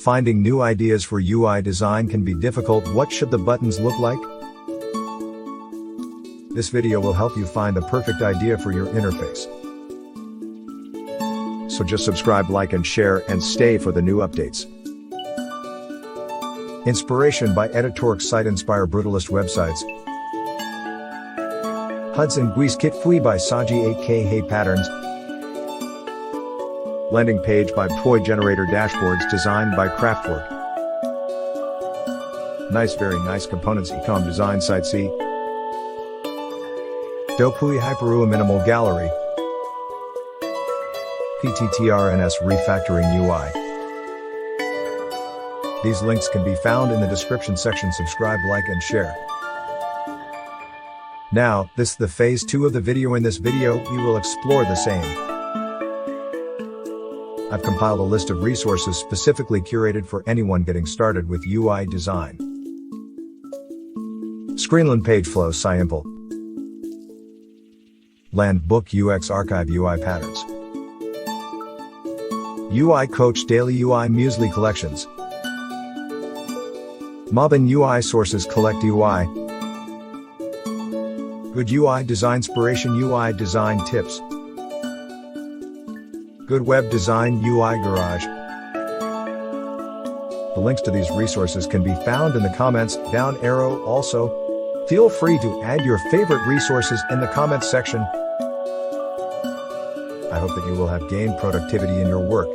Finding new ideas for UI design can be difficult. What should the buttons look like? This video will help you find the perfect idea for your interface. So just subscribe, like and share, and stay for the new updates. Inspiration by Editork site Inspire Brutalist websites. Hudson Guise Kit Fui by Saji 8K Hey Patterns. Landing page by Toy Generator Dashboards designed by Craftwork. Nice, very nice components ecom design site C. Dopui Hyperua Minimal Gallery. PTTRNS Refactoring UI. These links can be found in the description section. Subscribe, like and share. Now, this is the phase 2 of the video. In this video, we will explore the same. I've compiled a list of resources specifically curated for anyone getting started with UI design. Screenland Page Flow Simple. Land Book UX Archive UI Patterns. UI Coach Daily UI Muesli Collections. Mobbin UI Sources Collect UI. Good UI Design Inspiration UI Design Tips. Good Web Design UI Garage. The links to these resources can be found in the comments down arrow. Also, feel free to add your favorite resources in the comments section. I hope that you will have gained productivity in your work.